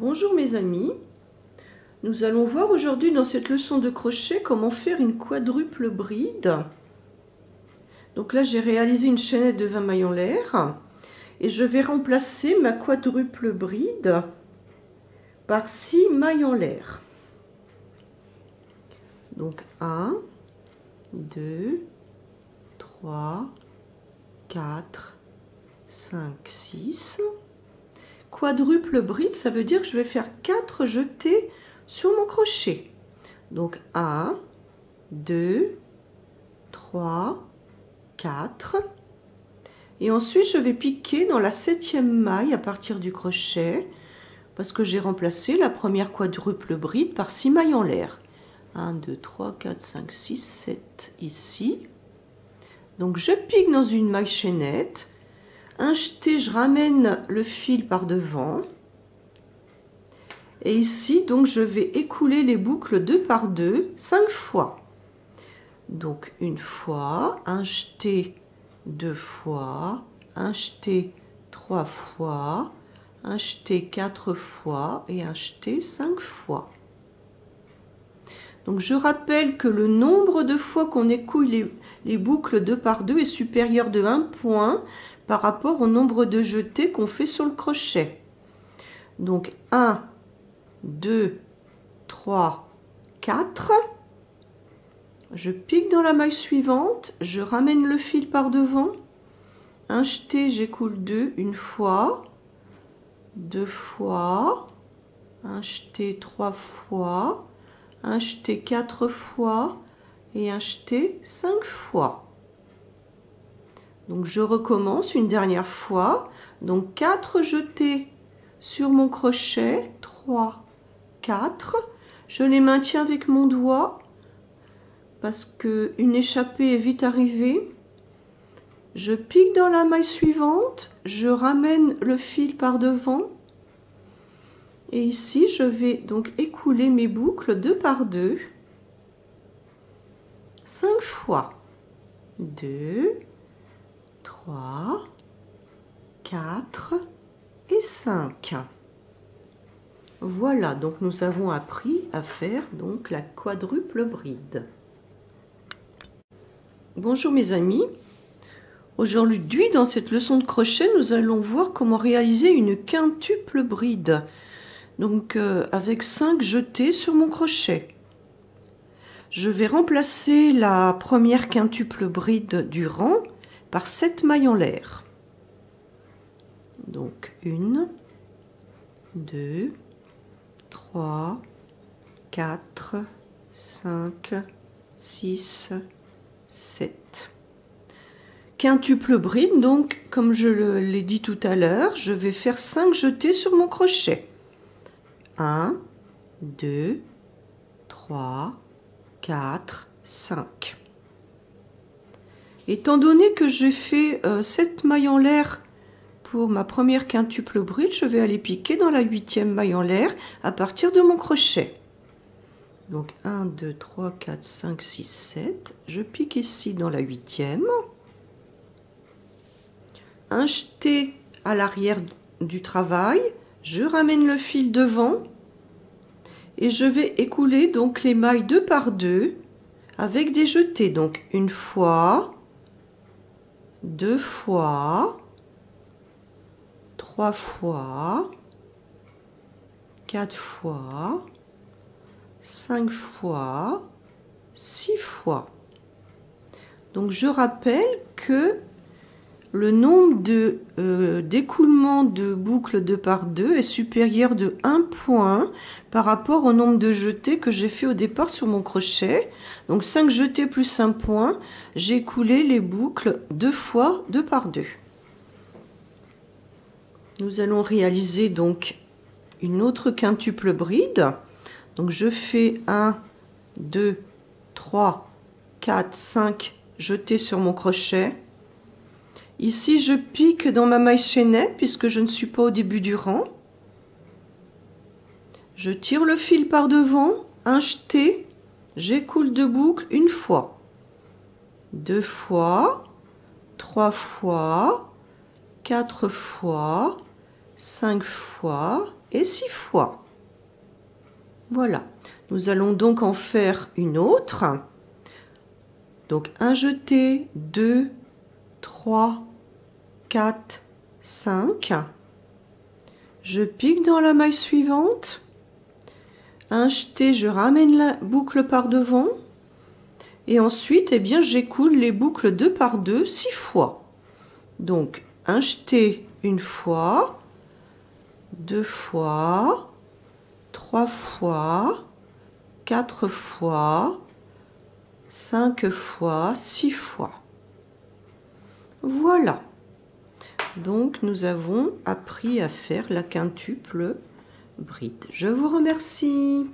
Bonjour mes amis, nous allons voir aujourd'hui dans cette leçon de crochet comment faire une quadruple bride. Donc là j'ai réalisé une chaînette de 20 mailles en l'air et je vais remplacer ma quadruple bride par 6 mailles en l'air. Donc 1, 2, 3, 4, 5, 6. Quadruple bride, ça veut dire que je vais faire 4 jetés sur mon crochet. Donc 1, 2, 3, 4. Et ensuite, je vais piquer dans la 7e maille à partir du crochet parce que j'ai remplacé la première quadruple bride par 6 mailles en l'air. 1, 2, 3, 4, 5, 6, 7 ici. Donc je pique dans une maille chaînette. Un jeté, je ramène le fil par devant. Et ici, donc, je vais écouler les boucles 2 par 2, 5 fois. Donc, une fois, un jeté 2 fois, un jeté 3 fois, un jeté 4 fois et un jeté 5 fois. Donc, je rappelle que le nombre de fois qu'on écoule les boucles 2 par 2 est supérieur de 1 point par rapport au nombre de jetés qu'on fait sur le crochet. Donc 1, 2, 3, 4. Je pique dans la maille suivante, je ramène le fil par devant. Un jeté, j'écoule 2 une fois, 2 fois, un jeté 3 fois, un jeté 4 fois et un jeté 5 fois. Donc je recommence une dernière fois. Donc 4 jetés sur mon crochet, 3, 4. Je les maintiens avec mon doigt parce qu'une échappée est vite arrivée. Je pique dans la maille suivante, je ramène le fil par devant. Et ici, je vais donc écouler mes boucles 2 par 2, 5 fois. 2, 3, 4 et 5. Voilà, donc nous avons appris à faire donc la quadruple bride. Bonjour mes amis, aujourd'hui dans cette leçon de crochet nous allons voir comment réaliser une quintuple bride, donc avec 5 jetés sur mon crochet. Je vais remplacer la première quintuple bride du rang par 7 mailles en l'air. Donc 1, 2, 3, 4, 5, 6, 7. Quintuple bride, donc comme je l'ai dit tout à l'heure, je vais faire 5 jetés sur mon crochet. 1, 2, 3, 4, 5. Étant donné que j'ai fait 7 mailles en l'air pour ma première quintuple bride, je vais aller piquer dans la 8e maille en l'air à partir de mon crochet. Donc 1, 2, 3, 4, 5, 6, 7. Je pique ici dans la 8e. Un jeté à l'arrière du travail. Je ramène le fil devant. Et je vais écouler donc les mailles 2 par 2 avec des jetés. Donc une fois, 2 fois, 3 fois, 4 fois, 5 fois, 6 fois. Donc je rappelle que le nombre d'écoulements de boucles 2 par 2 est supérieur de 1 point par rapport au nombre de jetés que j'ai fait au départ sur mon crochet. Donc 5 jetés plus 1 point, j'ai écoulé les boucles 2 fois 2 par 2. Nous allons réaliser donc une autre quintuple bride. Donc je fais 1, 2, 3, 4, 5 jetés sur mon crochet. Ici, je pique dans ma maille chaînette puisque je ne suis pas au début du rang. Je tire le fil par devant, un jeté, j'écoule 2 boucles une fois, 2 fois, 3 fois, 4 fois, 5 fois, et 6 fois. Voilà. Nous allons donc en faire une autre. Donc un jeté, 2, 3, 4, 5. Je pique dans la maille suivante. Un jeté, je ramène la boucle par devant. Et ensuite, eh bien, j'écoule les boucles 2 par 2, 6 fois. Donc, un jeté une fois, 2 fois, 3 fois, 4 fois, 5 fois, 6 fois. Voilà. Donc, nous avons appris à faire la quintuple bride. Je vous remercie.